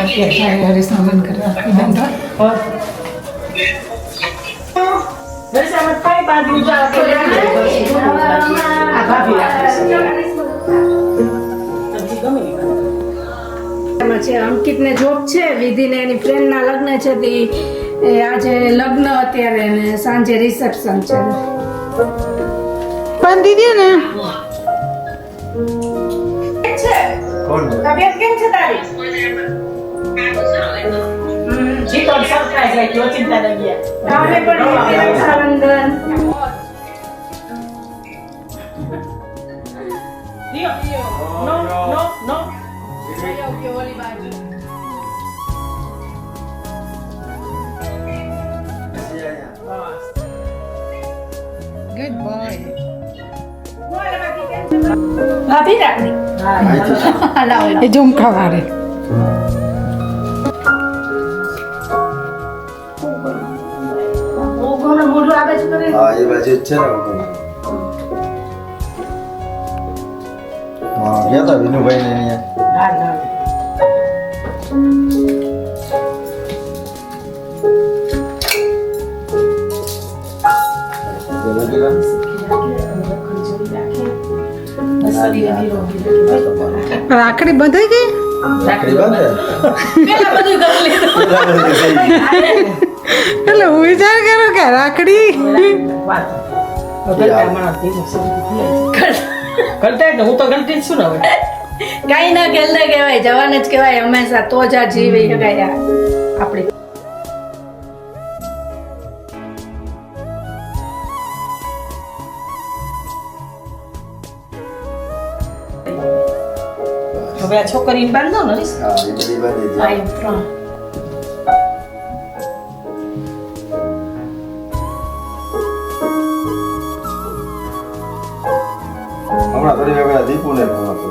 હરીશના મન કરે અંકિત ને જોબ છે, વિધિ ને એની ફ્રેન્ડ ના લગ્ન છે, આજે લગ્ન અત્યારે ને સાંજે રિસેપ્શન છે. પણ દીદી ને તબિયત કેમ છે તારી? જી તો સરપ્રાઈઝ લાગ્યો, ચિંતા ન ગયા. કામે પણ રક્ષાબંધન. નો નો નો ગુડ બોય. ભાભી રાખી એ ઝુમકા વાળે મોઢું આવે છે કરે. હા એ બાજુ જ છે ને હા ગયા તા વિનુભાઈ ને અહીંયા રાખડી બંધાઈ ગઈ. રાખડી બાંધે પેલા બધું કરી લીધું. એટલે હું વિચાર કર્યો કે રાખડી હું તો ગલતી છું ને હવે. કઈ ના ગેલતા કહેવાય, જવાન જ કહેવાય હંમેશા, તો જ આ જીવી શકાય આપણે. હવે આ છોકરીને બાંધો ને હા એ બધી બાંધી આ દીધી. એ ત્રણ. હમણાં થોડી વાર પહેલા દીપુ ને ફોન હતો.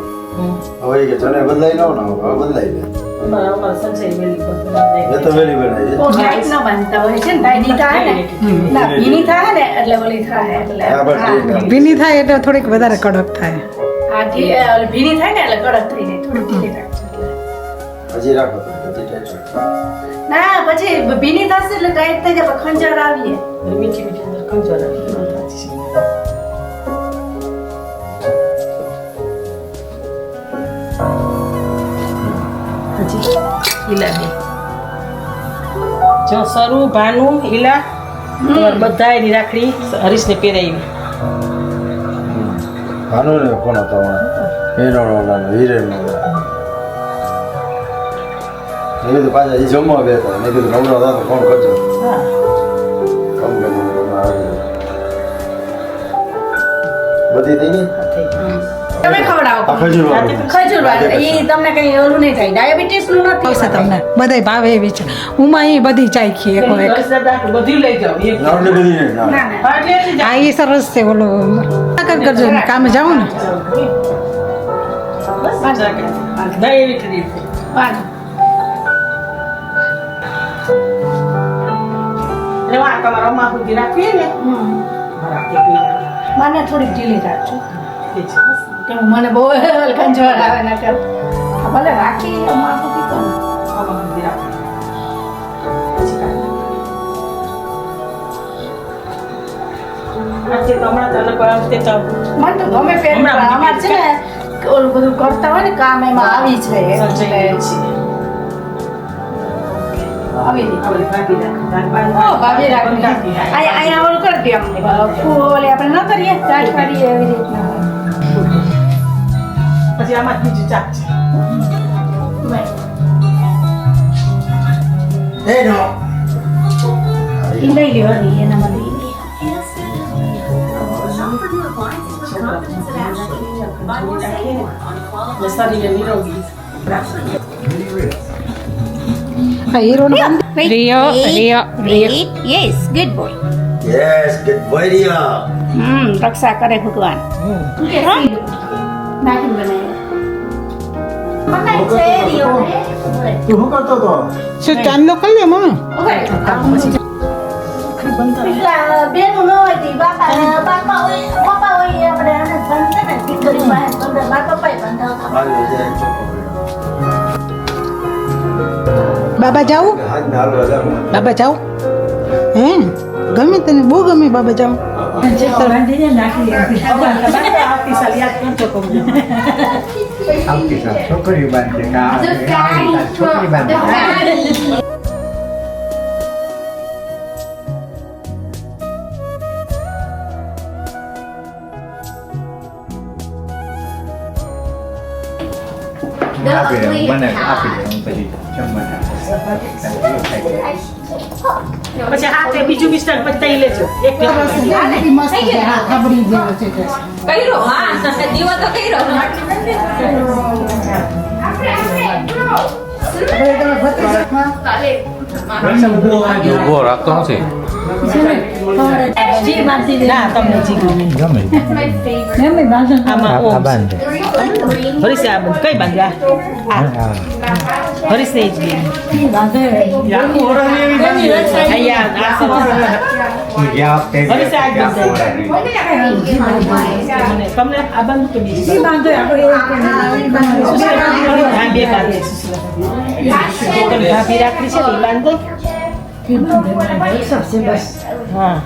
હવે એ કે તને બદલાઈ ન ને હવે બદલાઈ લે અમારા સંજય વેલી એ તો વેલી બનાવી છે. ઓ ટાઈટ ન બાંધતા હોય છે ને, ટાઈટ થાય ને ના ભીની થાય ને એટલે ઓલી થાય એટલે હા, બસ ઠીક. હા. ભીની થાય એટલે થોડીક વધારે કડક થાય. આ ઓલી ભીની થાય ને એટલે કડક થઈ જાય, થોડી ઢીલી રાખજો એટલે. હજી રાખો તો હજી ટાઈટ રાખો. ના પછી ભીની થશે એટલે ટાઈટ થઈ જાય, પછી ખંજર આવીએ. મીઠી મીઠી અંદર કંજો રાખી. જો સરું ભાનું હીલા બધા એની રાખડી હરીશને પહેરાવી. ભાનુ ને ફોન હતો હમણાં હીરો ઓલાનો હિરેન નો મેં કીધું પાછા એ જમવા બે હતા મેં કીધું નવરો હતા તો ફોન કરજો હા કમ કે બધી થઈ ગઈ તમે ખવડાવો. આ ખજૂર વાળું. ખજૂર વાળું. ઈ તમને કઈ ઓલું નહીં થાય, ડાયાબિટીસ નું નથી. આવશે તમને બધાય ભાવે એવી છે. ઉમાં એ બધી ચાખી એક એક. બધું લઈ જાઓ એક. નાવડી બધી નહીં ના ના ના આ એ સરસ છે. ઓલો કરજો ને કામે જાઉં ને બસ દહીં મીઠી વાંધો. એટલે આ તમારા અમ્મા સુધી રાખીએ ને મને થોડીક ઢીલી રાખજો કે મને બહુ કંજવાર આવે ના કર. ભલે રાખી અમાર સુધી તો મને તો ગમે પેલું હમણાં અમાર છે ને ઓલું બધું કરતા હોય ને કામ એમાં આવી છે એટલે આવી રીતે. ઓ ભાભી રાખી અહીંયા ઓલું કરી દે અમને ફૂલ ઓલી આપણે ન કરીએ ચાટ પાડીએ એવી રીતના. પછી આમાં બીજું ચાક છે એ નો ઈ લઈ લેવાની એનામાં લઈ લે. શરીરે નિરોગી આ હીરોનો રિયો રિયો રિયો Yes, good boy. Yes good boy Riya રક્ષા કરે ભગવાન. નાખીને બનાવે. તું શું કરતો તો શું ચાંદલો કરી લે માં બેનું ન હોય તે બાપા હોય આપણે આને બંધ ને દીકરી પાસે બંધ બાપા પાસે બંધાવતા. આવી જાય ચોખ્ખો પડ્યો બાબા જાવું હાથ ને હાલવા જાવ બાબા જાવું હે ગમે તને બહુ ગમે બાબા જાવું આવતી સાલ યાદ કરજો કહું આવતી સાલ છોકરી બાંધે કે આ છોકરી બાંધે આપી દે મને આપી દે હું પછી જમવાના પછી હાથે બીજું મિસ્ટર બતાવી લેજો એક કર્યો હા દીવો તો કર્યો ઉભો રાખતો નથી ના તમને જી ગમે ગમે આમાં આ બાંધે હરીશ આ બંધ કઈ બાંધ્યા હરીશ ને જ તમને આ બંધ કે બીજી હા બે બાંધે ભાભી રાખી છે એ બાંધો હા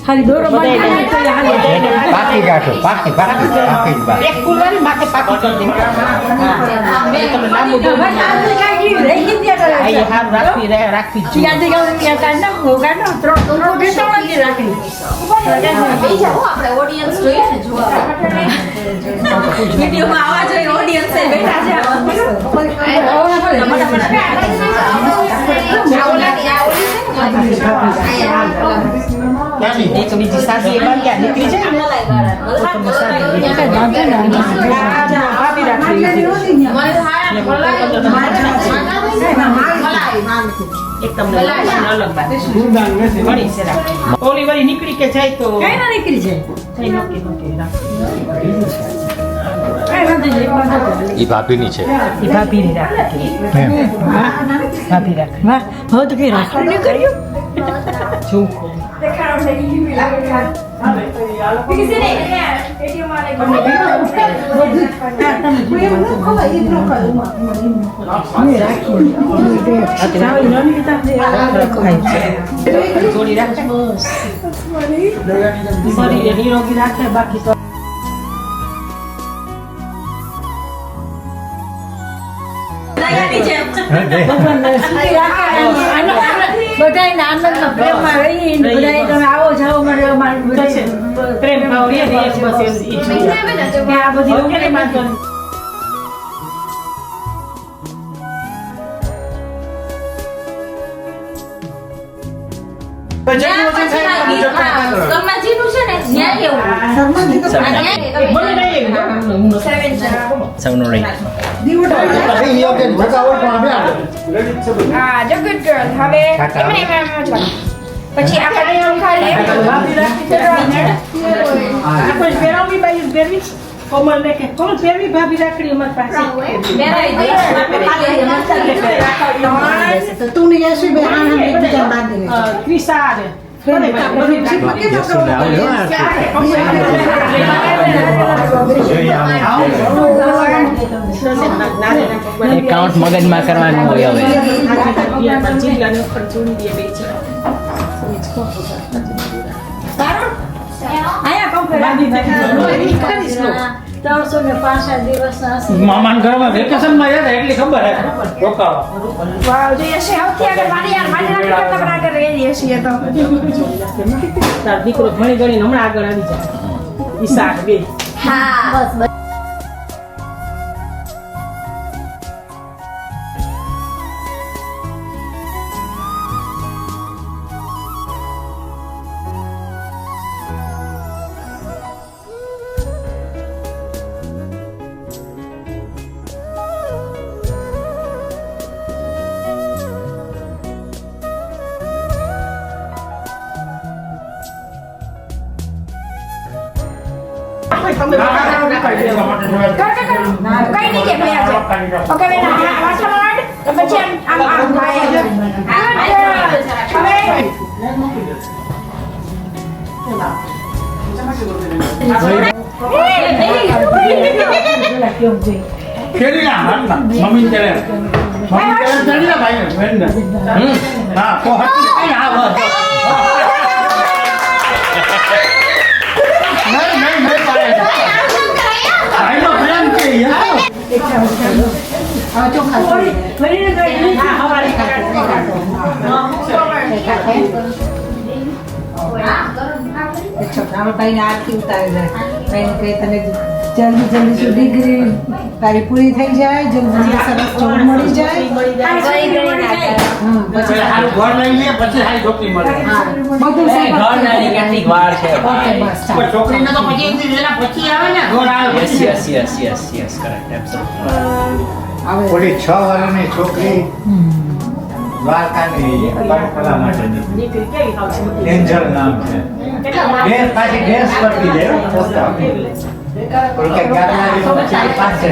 ખાલી દોરો પાકી ગાંઠો પાકી પાકી પાકી જ બાંધે. એક કુલવાની માથે પાકી કરી દે તમે લાંબુ અહીંયા હાર રાખવી રાખવી જ ઓડિયન્સ જોઈએ ને જોવા વિડીયોમાં આવા જોઈએ ઓડિયન્સ બેઠા એક બીજી સાસી બાંધ્યા નીકળી છે ને તો તમે સાસી ભાભી રાખવી એક તમને અલગ બાત મળી છે રાખવી ઓલી વાળી નીકળી કે જાય તો નીકળી જાય કઈ નક્કી નક્કી રાખવી એ ભાભીની છે એ ભાભીની રાખવી ભાભી રાખવી હવે તો કઈ રાખવું નહીં કર્યું શું જોડી રાખે શરીર નિરોગી રાખે બાકી તો બધાય આનંદ પ્રેમમાં રહી બધાય તમે આવો જાઓ મારે પ્રેમ ભાવ રે બસ આ બધી ઓકે માનતો સમાજીનું છે ને ન્યાય એવું સૌનું રહી Ah, the good girl. હવે એમને એમ પછી આપણે ચોખા લે કોઈ પહેરવી બાઈ પહેરવી કોમલ ને કે કોણ પહેરવી ભાભી રાખડી અમાર પાસે તો તું ને એસી બે આના એકબીજા બાંધી લે ક્રિસા ને એકાઉન્ટ મગજમાં કરવાનું હોય હવે મામાના ઘરમાં વેકેશનમાં યાર એટલી ખબર હે રોકાવા વાવ જે છે સૌથી આગળ મારી યાર મારી રાખી કરતા પણ આગળ રહી છીએ તો તાર દીકરો ઘણી ઘણી હમણાં આગળ આવી જાય ઈશા બે હા તમે કઈ નહીં કે ભૈયા છે ઓકે બેટા પાછા માંડ પછી આમ આમ ભાઈ ખેલી ના હાથ ના મમ્મી ચલે હા પહોંચી હા બસ નહીં પાડે ભાઈનો પ્રેમ છે યાર હવે ચોખા છોકરાઓ ભાઈને આરતી ઉતારે જાય ભાઈને કહે તને જલ્દી જલ્દી સુધી ડિગ્રી તારી પૂરી થઈ જાય જલ્દી સરસ જોબ મળી જાય પછી હારું ઘર લઈ લે પછી હારી છોકરી મળે બધું ઘર નાની કેટલીક વાર છે ઓકે બસ પણ છોકરીને તો પછી એક દિવસ એના પછી આવે ને ઘર આવે યસ કરેક્ટ એબ્સોલ્યુટલી આવે ઓલી 6 વર્ષની છોકરી દ્વારકાની પરંપરા માટેની એન્જલ નામ છે ગેસ પાછી ગેસ કરતી જાય પોસ્તા ઓકે ગાડી પછી પાછે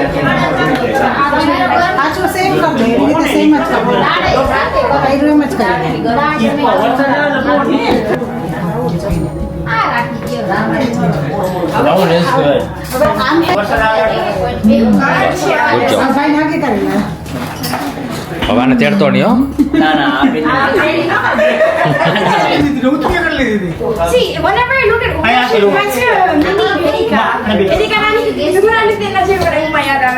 પાછું સેમ કર દે એવી રીતે સેમ જ કર દે એમ જ કરી That one is good. ભાઈ નાખી કરી લે હવાને તેડતો નહીં હો ના આપી See, whenever I look at Uma, she reminds me of Mini Vedika. Vedika nani, siguro ano din na siya para umayara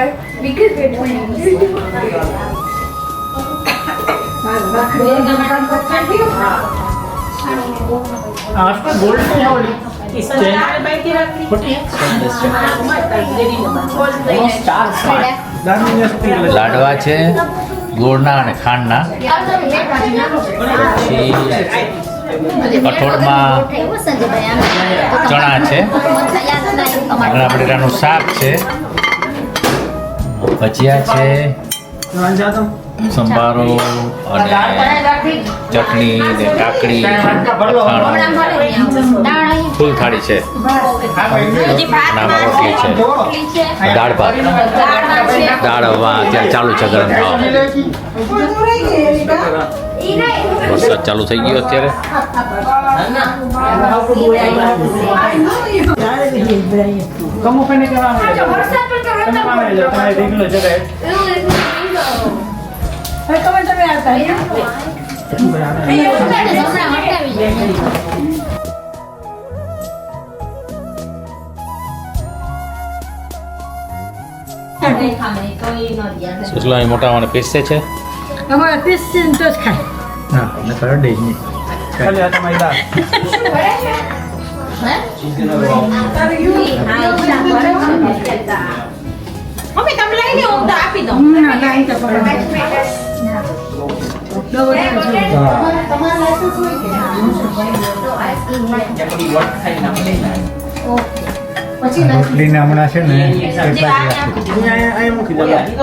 because we're twins. આસપાસ ગોલ્ડ છે ઓલી લાડવા છે ગોળના અને ખાંડના પછી કઠોળમાં ચણા છે રીંગણા બટેટાનું શાક છે ભજીયા છે સંભારો અને ચટણી ને કાકડી અથાણું ફૂલ થાળી છે નામાં રોટલી છે દાળ ભાત દાળ હવા અત્યારે ચાલુ છે ગરમ થવા વરસાદ ચાલુ થઈ ગયો અત્યારે હવે તમે આવતા સુસલાની મોટા મને પીસે છે અમારે પીસ તો જ ખાય ના ને કરડે જ નહીં ખાલી આ તમારી દાળ મમ્મી તમે લઈ લો હું તો આપી દઉં ના લાઈન તો પડે રોટલીને હમણાં છે ને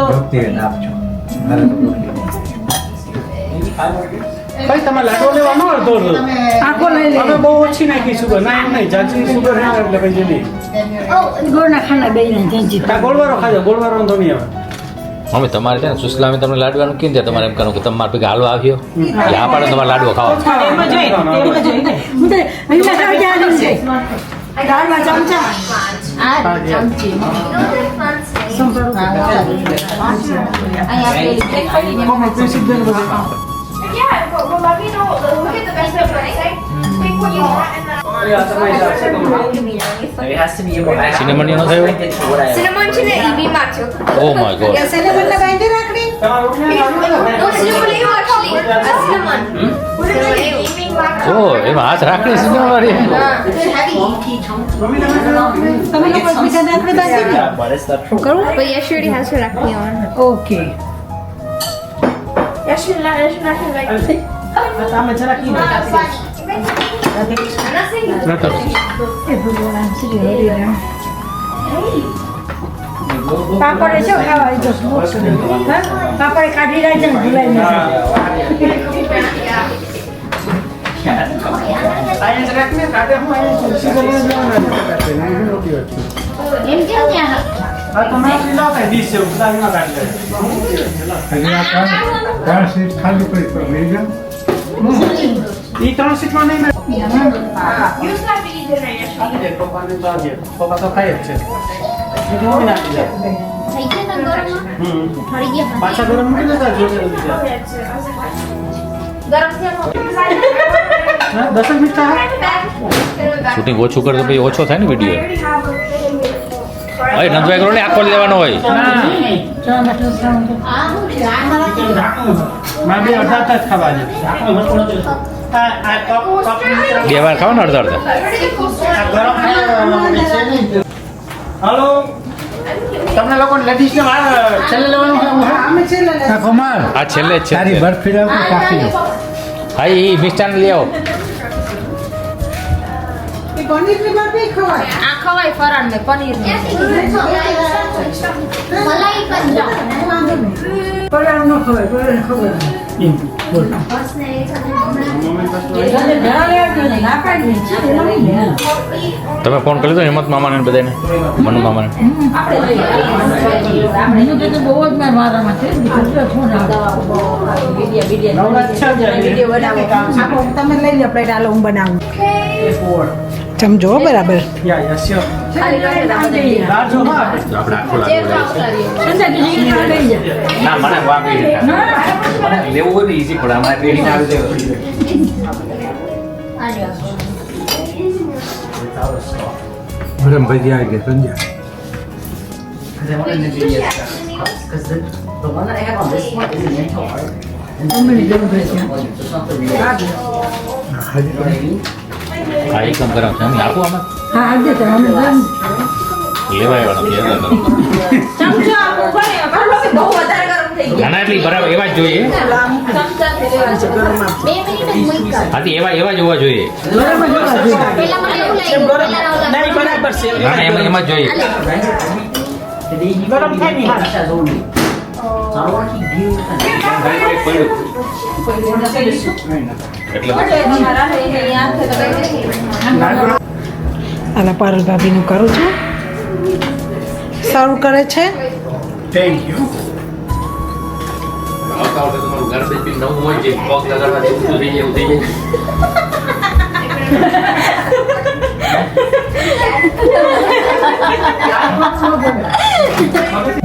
રોટલી આપજો મારે તો ભાઈ તમે લાડવો લેવાનો અડધો આખો લઈ લે અમે બહુ ઓછી નાખી સુગર ના એમ નહીં જાજી સુગર હે એટલે પછી નહીં ગોળના ખાંડા બે ને જંજી આ ગોળવાળો ખાજો ગોળવાળો વાંધો નહીં આવે મમ્મી તમારે છે ને સુસલામી તમને લાડવાનું કીધું છે તમારે એમ કરવું કે તમારે ભેગા હાલવા આવ્યો કે આ પાડે તમારે લાડવો ખાવા દાળમાં ચમચા Yeah, well, let me know. Look at the best way of what I say. Pick what you want and then. It has to be able to Cinnamon નો થયો? Cinnamon છે ને ઈ બીમાર છે. ઓ માય ગોડ સેલેબલ લગાવી રાખડી No, cinnamon લેવું actually. A cinnamon. ઓ એમાં હાથ રાખડી છે વાળી તમે લોકો બીજા રાખડી બાકી ને What is that? કરું But yeah, she already has her acne on. Okay Yeah, she not like this. આમે જરા કી I'm not saying that. એ ભગવાન શ્રી હરિરામ પાપડ છે ખાવા જો હા પાપડ કાઢી રાખજે ને ભૂલાઈ ના એમ કેમ ત્યાં આ તમારી લો કે ડીશ છે ઉતારીમાં કાઢી લે ત્રણ સીટ ખાલી પડી પર લઈ જાઓ ઈ 3 સીટમાં નહીં You used to have to eat dinner yesterday. પપ્પા તો ખાય જ છે મમ્મી નાખી દે થઈ ગયું પાછા ગરમ મૂકી દેતા જોડે હા 10 મિનિટ થાય શૂટિંગ ઓછું કરે તો પછી ઓછો થાય ને વિડીયો હવે નંદભાઈ કરો ને આખો લેવાનો હોય માં બે અડધા તાસ ખાવા છે બે વાર ખાવ ને અડધા હાલો તમને લોકોને લેડીઝ ને છેલ્લે લેવાનું હોય અમે છેલ્લે લે. કમાલ આ છેલ્લે જ છે તારી બરફી લાવ કાફી હા એ મિષ્ટાન લઈ આવો એ પનીરની બરફી ખવાય. આ ખવાય ફરાળ ને પનીર मलाई पंजाब વાંધો નહીં. પલાળ ન ખવાય, પલાળ ખવાય. તમે ફોન કરી દો હિંમત મામાને ને બધાને મનુ મામાને આખો તમે લઈ લો પ્લેટ, આલો હું બનાવું. સમજો બરાબર. યા યસ યો દાળ જો હા આપણે આખો ના મને વાપી લેવું હોય ને ઈઝી પડે અમારે ટ્રેનિંગ આવી ગરમ ભજીયા આવી ગયા સંજય હા એકદમ ગરમ છે અમે આપું આમાં હા આજે તો અમે લેવાય ચમચો આપો ભલે બહુ વધારે ગરમ થઈ ગયું નાના એટલી બરાબર એવા જ જોઈએ ચમચાથી લેવાનું છે ગરમ આપો 2 મિનિટ જ મૂકી હાથી એવા જ હોવા જોઈએ પેલા મને એવું લાગ્યું પેલા નહીં બરાબર છે નાના એમાં જ જોઈએ ગરમ થાય ને એટલે આલા પારુલ ભાભીનું કરું છું. સર્વ કરે છે. થેન્ક યુ આવતા વખતે તમારું ગાર્બેજ બિન નવું હોય છે પગ લગાડવા જેવું થઈ જાય એવું થઈ જાય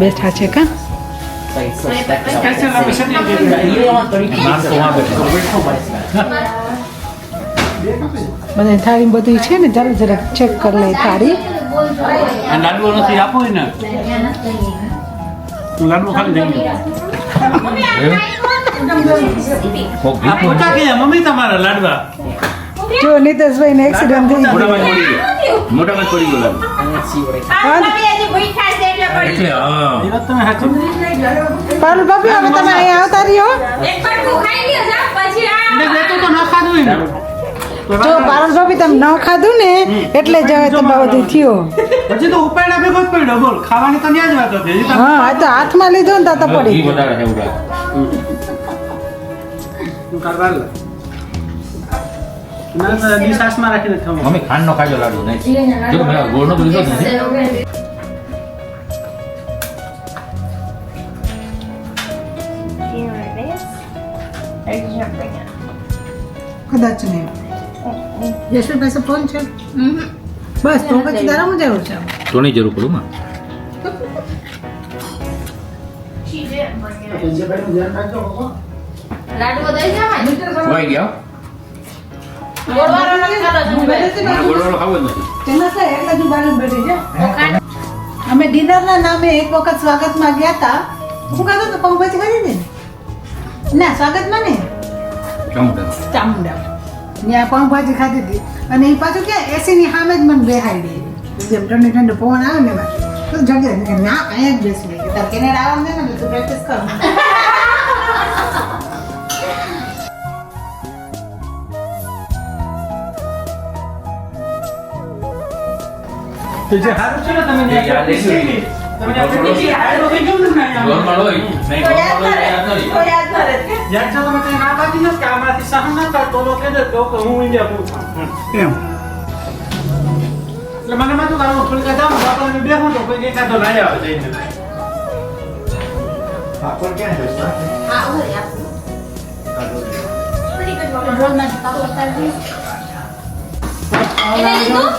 બેઠા છે કા બધા થાળી બધી છે ને, ચાલો જરાક ચેક કરી લે થાળી. લાડવો નથી આપો ને લાડવો ખાલી દઈ દો મમ્મી તમારા લાડવા જો નીતેશભાઈ ને એક્સિડન્ટ થઈ ગયો. મોટામાં પડી ગયો એટલે હા એ વાત તમે સાચું પારુલ ભાભી હવે તમે અહીંયા આવતા રહ્યો. એક પટકું ખાઈ લ્યો જા પછી આ એને દેતો તો ન ખાધું ને જો પારુલ ભાભી તમે ન ખાધું ને એટલે જ હવે તમે બધું થયો. પછી તો ઉપાયના ભેગો જ પડ્યો બોલ ખાવાની તો ન્યા જ વાત હતી હજી તો હા આ તો હાથમાં લીધો ને તો પડી ઘી વધારે છે એવું લાગે. તું કરવા લે ના દિશાસમાં રાખીને ખાવ મમ્મી ખાંડનો ખાજો લાડુ નહીં જો મેં ગોળનો તો લીધો જ નથી કદાચ નહીં. યશવી પાસે ફોન છે બસ તો પછી તારા મજા છે. તોની જરૂર પડું માં લાડવો દઈ જવાય ખવાઈ ગયા ગોળવાળો નથી ખાતો જમભાઈ. મને ગોળવાળો ખાવો જ નથી તેમાં તો એકલા જ બાજુ બેઠી છે. અમે ડિનરના નામે એક વખત સ્વાગતમાં ગયા હતા. હું ખાતો તો પાઉંભાજી ખાધી હતી ને ના સ્વાગતમાં ને ચામુંડા ત્યાં પાઉંભાજી ખાધી હતી અને એ પાછું ક્યાં એસીની સામે જ મને બેહાડી જેમ ઠંડી ઠંડુ પવન આવે ને એમાં તો જગ્યા મેં કીધું, ના અહીંયા જ બેસી ગઈ તાર કેનેડા આવવાનું ને તું પ્રેક્ટિસ કર. તો જે હારું છે ને તમે એ યાદ રહી ગયું. તમે હારું થઈ ગયું ને અહીંયા. ગોળમાં લોહી નહીં ગોળમાં લોહી યાદ નથી કોઈ યાદ કરે છે કે? યાદ છે તમે કઈ ના પાડી નથી કે આમાંથી સહન ના કરતો તો કે દેતો કે હું ઇન્ડિયા પૂછું એમ એટલે મને માં તો કામ થોડી કા જાવ બાપાને બેહો તો કોઈ એકાદો લઈ આવે જઈને પાપડ ક્યાં બેસતા હા ઓય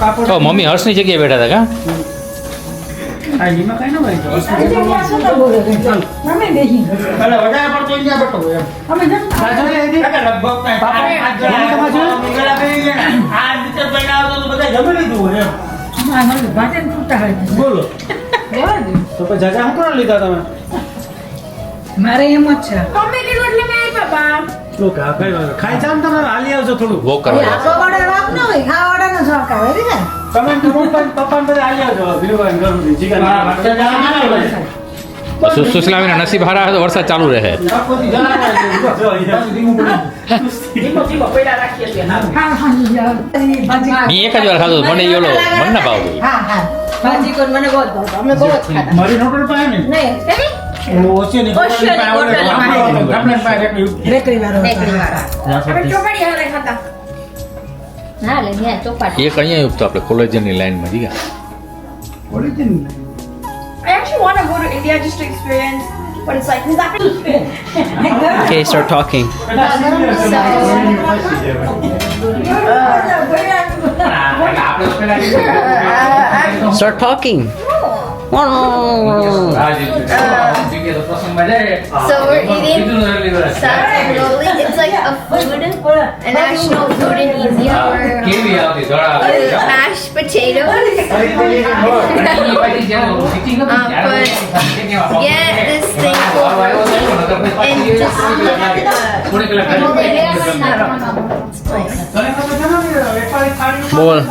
આપો તો મમ્મી હર્ષની જગ્યાએ બેઠા હતા કા આ લીમાં કઈ ન ભાઈ તો આજે પાછો તો બોલે છે. અમે બેહી. અલે વધારે પડતો ઇન્ડિયા બટો એમ અમે જમતા. કાકા લગભગ કાંઈ બાપા, આ મંગળા બેહી ગયા ને. આ નીચે પૈડા આવતો તો બધા જમી લીધું હોય એમ આ મને ભાતે ફૂટા હોય છે. બોલો રહેવા દે. તો પછી જજા હું કોણ લીધા તમે મારે એમ જ છે. મમ્મી કે રોટલી મેં પાપા લો કા કઈ વાત ખાઈ જાવ ને તમે હાલી આવજો થોડું વોક હવે કરવા આપવા વાળા વાપ ન હોય, ખાવા વાળાનો શોખ આવે રે ને. તમે પપ્પા ને બધા હાલી આવજો ભીરુભાઈ ઘર સુધી ચિકન સુશલામીના નસીબ હારા હોય તો વરસાદ ચાલુ રહે ધીમો ધીમો પૈડા રાખીએ છીએ ના હા હા જાઓ. ભાજી મેં એક જ વાર ખાધું મને ઈ ઓલો મન ના ભાવતું હા હા ભાજી કોણ મને બહુ જ ભાવતો અમે બહુ જ ખાતા મારી નોટલ પાસે ને નહીં કેવી ઓછેની ઓછેની આપણે પાસે એટલી બેકરી વાળો હતો. બેકરી વાળા આપણે ચોપાડી હારે ખાતા ના લે ત્યાં ચોપાટી એક અહીંયા યુક્ત આપણે કોલેજની લાઈનમાં જીગા I actually want to go to India just to experience what it's like. Is that Okay, start talking. Start talking. So we're eating ravioli. It's like a food, a national food in India. Mashed potatoes. But get this thing and just બોલ what?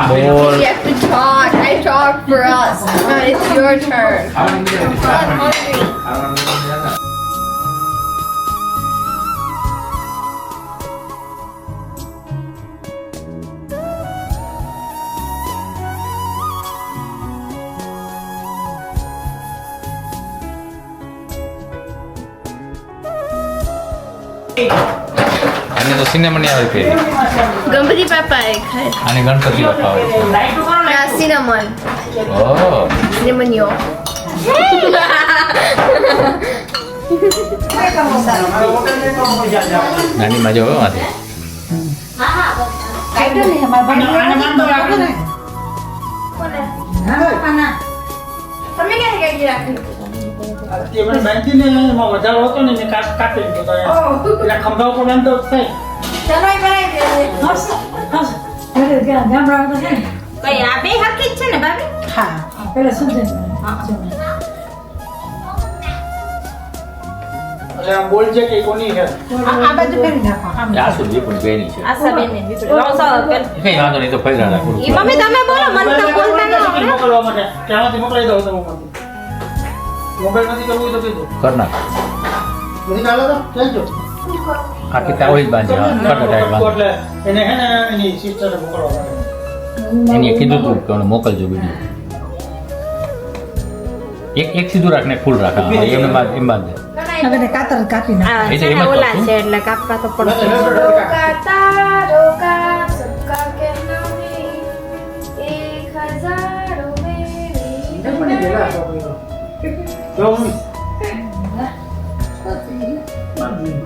બોલ You have to talk. I talk for us. It's your turn. I'm hungry. આને તો cinema નહીં આવે પેલી Gambati Papa ખાય. આને ગણપતિ બાપા આવે Yeah, cinnamon. ઓહ Cinnamon yo. નાની માં જો આથી કાઢો ને અમારા ભાઈ ને. હા ના તમે ક્યારે કઈ રાખ્યું? તે મને બાંધીને એમાં વધારો હતો ને મેં કાપી દીધો એટલે ખંભા ઉપર બાંધો થાય ચાલો એ બનાવી દે. હસ હસ અરે ત્યાં ગામડામાં છે ને. કઈ આ બે હરખી જ છે ને ભાભી હા પેલા સમજે એટલે આમ બોલજે કે કોની છે આ બાજુ કરી નાખો આમ. આ સુધી પણ બેની છે આશા બેન ને વિપરી લોસા પેલ કઈ વાંધો નહીં તો ફેરા રાખું ઈ મમ્મી તમે બોલો મને તો બોલતા ન આવડે મોકલવા માટે ત્યાંથી મોકલાઈ દઉં તમે મોબાઈલ નથી કરવું હોય તો કીધું કર નાખ નથી ચાલો તો ક્યાં જો આ કિતા ઓય જ બાંધી હા કર ટાઈટ બાંધી એટલે એને હે ને એની સિસ્ટરને મોકલવા માટે એને કીધું તું કે મને મોકલજો વિડીયો એક સીધું રાખને ફૂલ રાખ હા એમને બાદ એમ બાંધે હવે ને કાતર કાપી નાખો. આ એ તો છે એમ ને જ ઓલા કરશું. છે એટલે કાપવા તો પડશે रोका सबका कहना नहीं एक हजारों में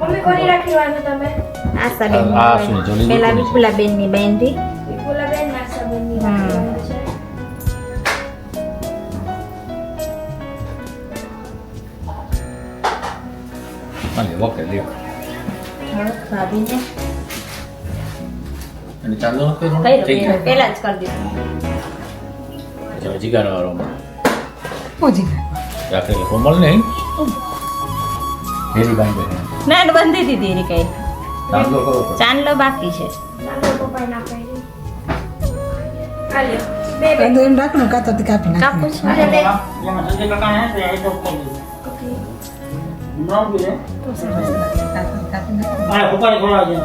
मम्मी कोनी राखी वाले तमे આશા બેન આ શું જોલી પેલા વિપુલા બેન ની બેનથી વિપુલા બેન નાસા બેન ની હા. રાખી છે. ભલે ઓકે લ્યો ભાભીને અને ચાલો કઈ રૂપિયા પેલા જ કરી દીધું જીગાર વાળો પૂછી રાખેલો કોમલ નહીં હેરી બાંધે ના બંધી દીધી રી કઈ ચાંદલો કરો ચાંદલો બાકી છે ચાલો પપ્પાએ ના પાડી. આ લ્યો. બે બે તો એમ રાખો ને કાતરથી કાપી નાખો. કાપું છું એટલે એમાં સંજય કાકા હે તે આઈટમ કરી દીધું નામ બી કાતર કાપી નાખો. આ ઉપર ખોલા છે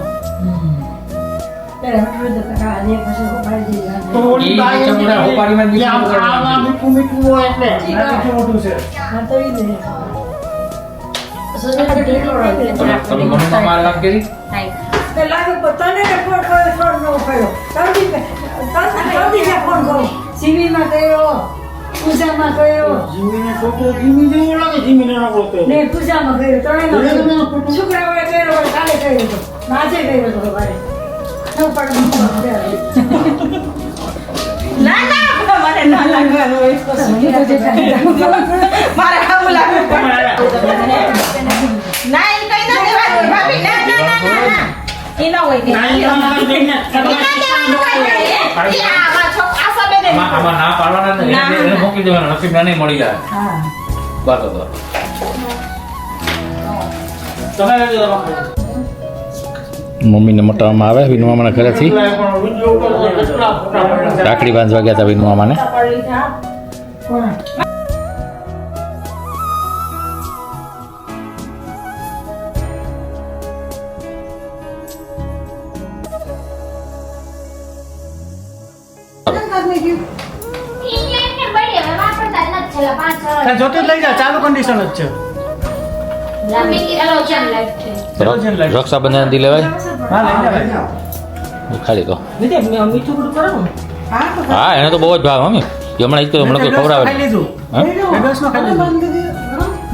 પેલા હટવું તો કાકા લે પછી ઉપાડી દે. તો ઓલી ઈ બાઈ ચમડા હોપારીમાં મીઠું આમ વગર આમાં મીઠું મીઠું હોય એટલે મીઠું મોટું છે હા તો ઈ દે. તમે મમ્મીમાં માર વાત કરી પેલા તો પોતાને ફોન કર્યો ફોન નો કર્યો. તારી ફોન કર્યો. સીવીમાં કર્યો. પૂજામાં કર્યો. જીમીને ફોટો જીમી જેવો લાગે જીમીને ના બોલતો ને પૂજામાં કર્યો. ત્રણેયમાં શુક્રવારે કર્યો કાલે કર્યો હતો. આજે કર્યો હતો સવારે. નવ પડે ના ના મને મારે ના લાગવાનું હોય તો શું? મારે ખાવું લાગે ના એ કઈ ના દેવાનું ભાભી ના ના ના ના એ ના હોય આમાં ના પાડવાના ને એને મૂકી દેવાના નસીબ ના નહીં મળી જાય બસ તો તમે મમ્મીને મોટામાં આવે વિનુ મામાના ઘરેથી રાખડી બાંધવા ગયા હતા વિનુ મામાને. ઇંગ્લેન્ડ ને બળી હવે વાપરતા જ નથી છેલ્લા 5-6 જોતું જ લઈ જા ચાલુ કન્ડિશન જ છે લાંબી એલોજન લાઈફ છે રક્ષાબંધન દી લેવાય હા લઈ જા ખાલી તો મીઠું બધું કરો ને હા એને તો બહુ જ ભાવ મમ્મી હમણાં ઈ તો હમણાં કોઈ ખવડાવે ખાઈ લીધું હા? બેડસમાં ખાઈ લીધું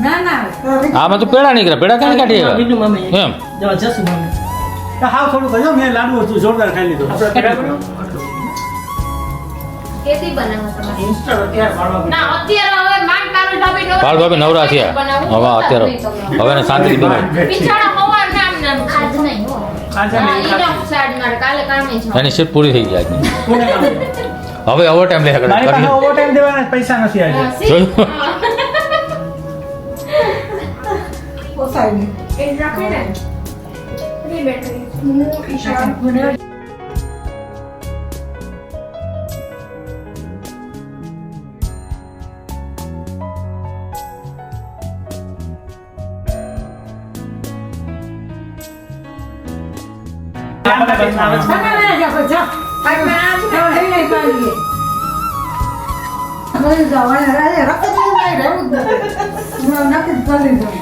ના ના આમાં તો પેડા નીકળે પેડા ક્યાં કાઢી આવ્યા? બીજું મમ્મી એમ જવા જશું મમ્મી હાવ થોડું કહ્યું મેં લાડુ હતું જોરદાર ખાઈ લીધું કેથી બનાવો તમારે ઇન્સ્ટન્ટ અત્યારે પાડવા ના અત્યારે હવે માંડ તારું ઢાબી ઢોર પાલ ભાભી નવરા થયા હવે અત્યારે હવે એને શાંતિથી બેવાય પિછાડા હોવા નામ નામ આજ નહીં હો આજે નહીં ઈનો સાઈડ મારે કાલે કામે છે એની શિફ્ટ પૂરી થઈ જાય કોને કામ? હવે ઓવર ટાઈમ લે મારી પાસે ઓવર ટાઈમ દેવાના પૈસા નથી આજે જોયું? પોસાય નહીં. એ રાખે ને ફ્રી બેટરી હું ઈશાન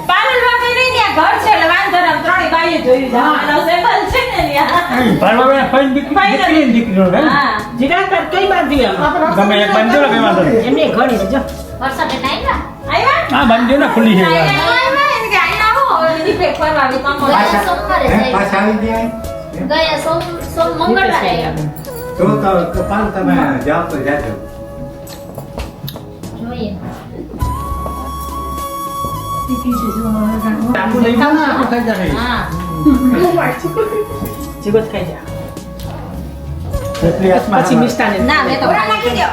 પારુલ ભાભી ને ત્યાં ઘર છે એટલે વાંધો નહીં ત્રણેય બાઈએ જોયું જવાનો સેબલ છે ને ત્યાં ભાઈ ફાઈન દીકરી દીકરીનો હે હા જીરા કર કઈ બાંધી આમ ગમે એક બાંધ્યો ને કઈ વાંધો નહીં એમને ઘણી છે જો વરસાદ આવ્યા આવ્યા હા બાંધ્યો ને ખુલ્લી છે યાર. ગયા સોમવારે ગયા સોમ મંગળવારે જોઈએ ટાંકુ લઈ જાઓ ને આખું ખાઈ જાય હા જીગત ખાઈ જા એટલી હાથમાં પછી મિષ્ટાને ના મેં તો નાખી દો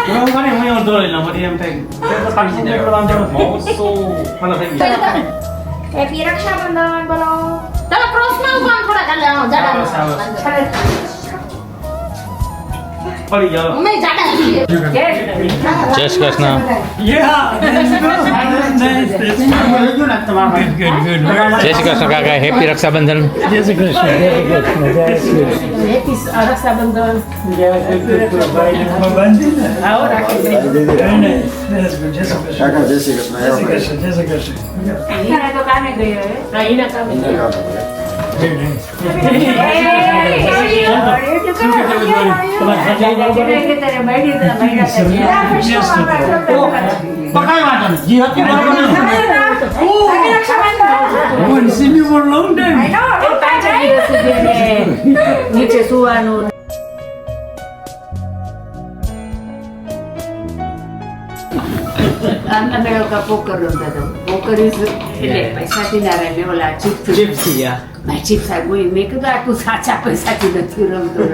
હું મને હું એવું દોડી લઉં મને એમ થાય તો પાછી જાય વાંધો નથી મને થઈ ગયું હેપી રક્ષાબંધન બોલો તમે ક્રોસમાં ઉભા થોડા જાડા પડી જાઓ અમે જાડા છીએ જય શ્રી કૃષ્ણ જય શ્રી કૃષ્ણ કાકા હેપી રક્ષાબંધન હેપી રક્ષાબંધન આવો રાખી દે કાકા જય શ્રી કૃષ્ણ ઈના તો કામે ગઈ હવે હા ઈના કામે નીચે સુવાનું અમે લોકો પોકર રમતા હતા પોકર એટલે પૈસાથી ના રમે ઓલા ચિપ્સ ચિપ્સ મેં કીધું આટલું સાચા પૈસાથી નથી રમતો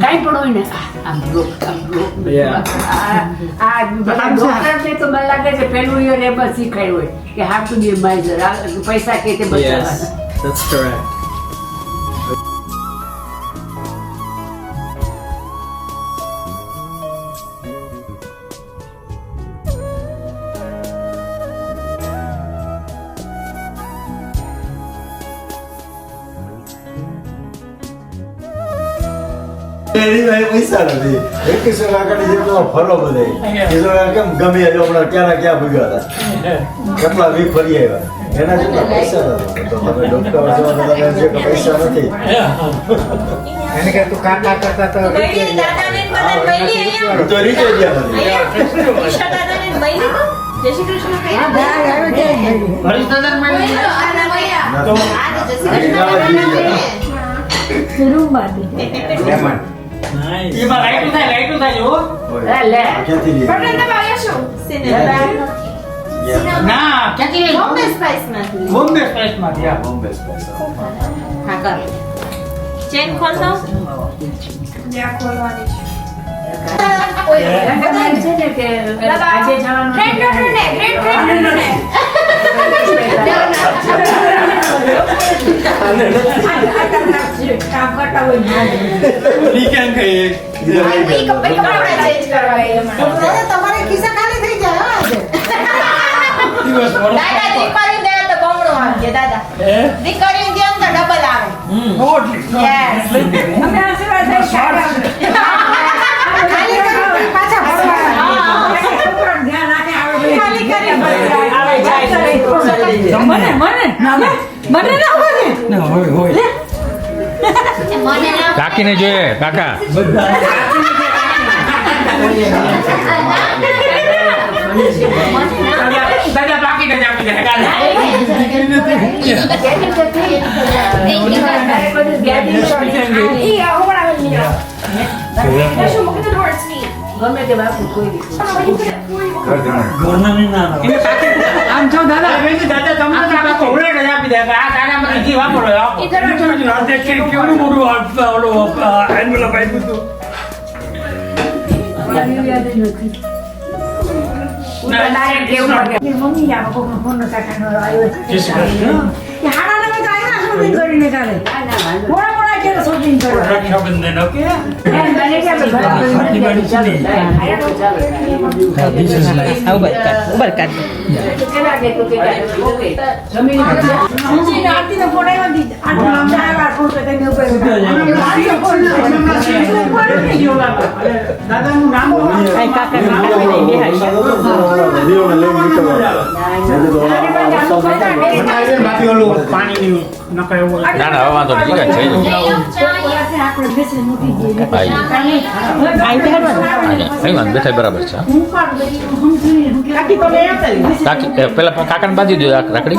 કાંઈ પણ હોય ને આમ રોક ડોક્ટરને તો મને લાગે છે પેલું યર એમાં શીખાયું હોય કે હાવ ટુ બી માઇઝર પૈસા કે તે બચાવવાના પૈસા નથી 21 લાખની જેટલો ફરો બધે કેમ ગમે હમણાં ક્યાં ભેગા હતા કેટલા વીક ફરી આવ્યા એના જેટલા પૈસા નથી તો તમે ડોક્ટર જોવા એમ છે કે પૈસા નથી એને કે તું કામ ના કરતા તો દાદાને બધાને મળી અહીંયા હું તો રીચે ગયા બધી ઈશા દાદાને મળી તો જય શ્રી કૃષ્ણ હા, આવ્યો જાય. હરીશ દાદા મળી રૂમમાંથી. મહેમાન એમાં લાઈટું થાય જો. લે ક્યાંથી લીધી? બટન દબાવ્યો શું? ના ક્યાંથી લઈ? બોમ્બે સ્પાઈસમાંથી. બોમ્બે સ્પાઈસમાંથી આ. બોમ્બે સ્પાઈસ. હા કર. ચેક ખોલ દો. જ્યાં ખોલવાની છે. છે ને કે આજે જવાનું ગ્રેટ ડોટરને, ગ્રેટ ગ્રેટ કામ કરતા હોય ને ઈ કેમ કહે? કપડા ચેન્જ કરવા એમાં. તમારે ખિસ્સા ખાલી થઈ જાય હા આજે. દિવસ વરસ. દાદા દીકરી દે તો બમણો આવજે દાદા. દીકરી દે તો ડબલ આવે. યસ. અમે આશીર્વાદ દઈ ખાલી કરી પાછા ભરવા. ધ્યાન રાખે આવે ખાલી કરી આવે જાય મને મને મને ના હોય ના હોય હોય. મને ના કાકીને જોઈએ કાકા દાદા બાકી જ આપી દે. ઈ હમણાં શું મૂકી દો ડોર સ્લીપ. ગમે તે બાપુ કોઈ દી એને સાથે આમ જો દાદા તમને તો કાકો ઓળે જ આપી દે. આ દાદામાં ઘી વાપરો. કેવડું મોટું એન્વેલપ આપ્યું હતું. યાદ નથી મમ્મી આ કોકનો ફોન કાકાનો આવ્યો જય શ્રી કૃષ્ણ. કે હાડા નમે તો આવ્યા શોપિંગ કરીને કાલે મોડા મોડા કે શોપિંગ કરો રક્ષાબંધન ઓકે. મને કે ઉબર કર કેલા કે તું કે જમીન સમજી આરતી ને ફોન આવ્યો દી આ નામ આવ્યા ફોન કે તેને ઉપર દાદાનું નામ કઈ કાકા વિડીયોને લઈને નીકળવાનું. બાકી ઓલું પાણીની નકર એવું. ના ના હવે વાંધો નહીં ઠીક છે આપણે બેસી મૂકી દઈએ કઈ વાંધો બેઠા બરાબર છે હું પણ કાકી તો લે કાકી પેલા કાકાને બાંધી દો રાખડી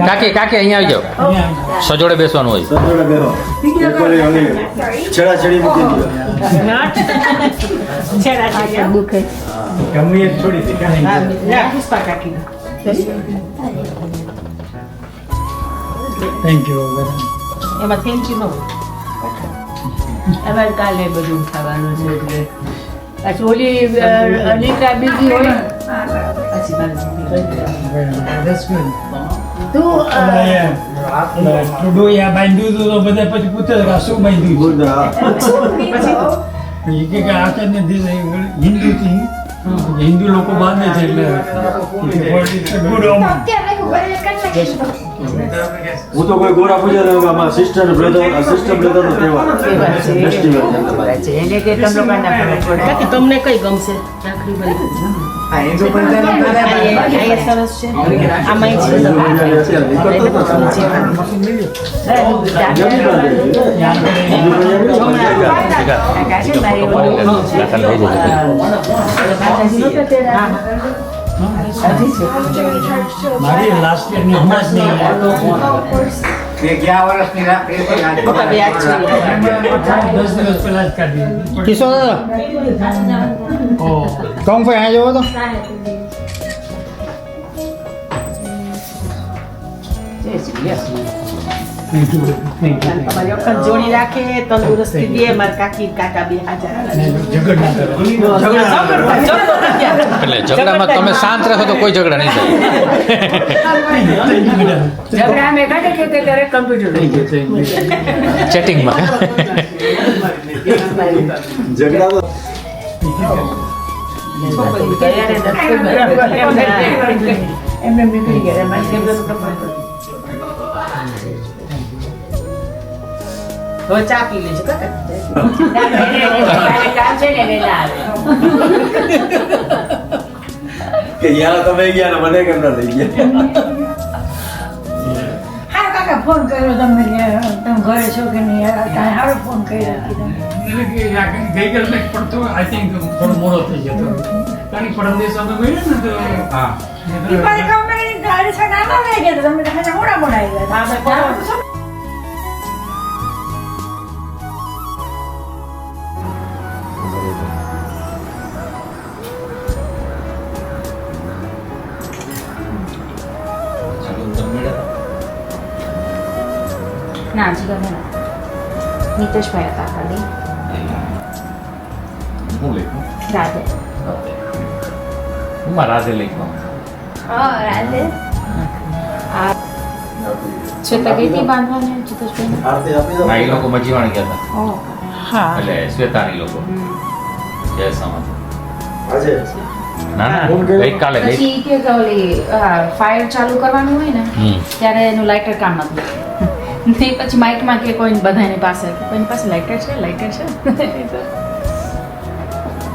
કાકી કાકી અહીંયા આવી જાઓ સજોડે બેસવાનું હોય સંજોડે બેહો. ઉપર ઓલી છેડાછેડી મૂકી દો. દુખે ગમે એ છોડી દે. પુષ્પા કાકી થેન્ક યુ. એમાં થેન્ક યુ નો અમારે કાલે બધું ખાવાનું છે એટલે પછી ઓલી અનિતા બીજી હોય That's good. તું ટુડોયા બાંધ્યું હતું તો બધા પછી પૂછે કે આ શું બાંધ્યું ગુડ, હા. છે? એ કે આચાર્ય હિન્દુથી હિન્દુ લોકો બાંધે છે એટલે ગુડ ઓમ. અત્યારે બરાબર કરી નાખીશું. હું તો કોઈ ગોરા પૂજા રહ્યો આમાં સિસ્ટર બ્રધર નો તહેવાર ફેસ્ટિવલ છે. એને કે તમે લોકોને ફરક પડે કાકી તમને કઈ ગમશે રાખડી બની આ સરસ છે આમાં છે મારી લાસ્ટ યર ની હમણાં જ નહીં મેં 11 વર્ષની રાખડી હતી આજે. 10 દિવસ પહેલા જ કાઢી. કિશોર દાદા કોમ ફે આ જવો તો તમારી વખત જોડી રાખે તંદુરસ્તી દે મારા કાકી કાકા બે હાજર ઝઘડ ના કરો. એટલે ઝઘડામાં તમે શાંત રહો તો કોઈ ઝઘડા નહીં થાય ઝઘડા અમે કાઢે કે ત્યારે કમ્પ્યુટર લઈ ગયો ચેટિંગમાં ઝઘડા તો એમને નીકળી ગયા એમાં હવે ચા પી લેજો કાકા કામ છે ને વેલા આવે કે યાર તમે ગયા ને મને કેમ ના થઈ ગયા. હા કાકા ફોન કર્યો તમે તમે ઘરે છો કે નહીં કાંઈ સારો ફોન કર્યો ગઈકાલ મેં પડતો આઈ થિંક થોડો મોડો થઈ ગયો હતો. કારણ કે પરમ દિવસ અમે ગયો ને તો હા ગાડી સાથે આમાં લઈ ગયા તમે મોડા મોડા આવી ગયા ના હજી ગમે ના નીતેશભાઈ હતા ખાલી હું લખું રાધે હું રાધે લખું Oh, Radhe. શ્વેતા ગઈ હતી બાંધવાને જીતેશભાઈને આરતી આપી દો. ના એ લોકો મજીવાણી ગયા હતા ઓહ હા એટલે શ્વેતાની લોકો જય સમાજ આજે ના ના ફોન કર્યો? ગઈકાલે ગઈ પછી ઈ કે ઓલી ફાયર ચાલુ કરવાનું હોય ને ત્યારે એનું લાઇટર કામ નતું ને પછી માઇકમાં કે કોઈ બધાની પાસે કે કોઈની પાસે લાઇટર છે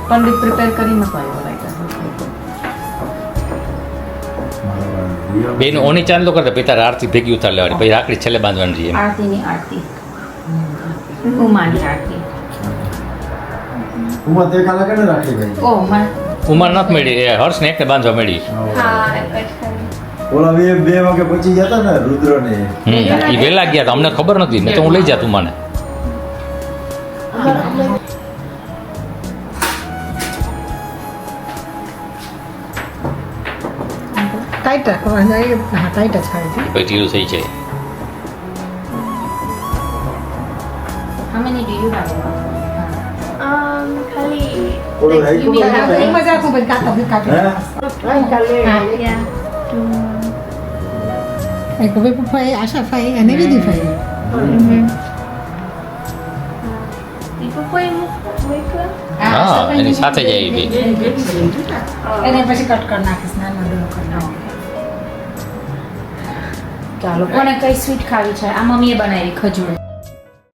પંડિત પ્રિપેર કરી નતો આવ્યો લાઇટર બેન ઓની ચાંદલો કરતા પિતા આરતી ભેગી ઉતાર લેવાની પછી રાખડી છેલ્લે બાંધવાની રહીએ આરતીની આરતી ઉમાની આરતી ઉમા તે કાલે કેને રાખી ગઈ ઓહ મને ઉંમર નથી મળી એ હર્ષ ને એકને બાંધવા મળી हाँ, कट कर. ઓલા બે વાગે પહોંચી ગયા હતા ને રુદ્ર ને એ વહેલા ગયા હતા અમને ખબર નથી ને તો હું લઈ જાતું મને ટાઈટ રાખવાનું હા ટાઈટ જ ખાવી છે પછી ઢીલું થઈ જાય How many do you have? Kali. ઓલું Like, you હાઈકું mean કરવાનું? એક મજા આખું પછી કાઢો કાઢો હે Yeah. એક ભાઈ આશા ભાઈ અને વિધિ ભાઈ Ibu pun mereka. હા એની સાથે જાય એ બી એને પછી કટ કરી નાખીશ નાનો ડોલો કરી નાખીશ ચાલો કોને કઈ સ્વીટ ખાવી છે આ મમ્મીએ બનાવી ખજૂર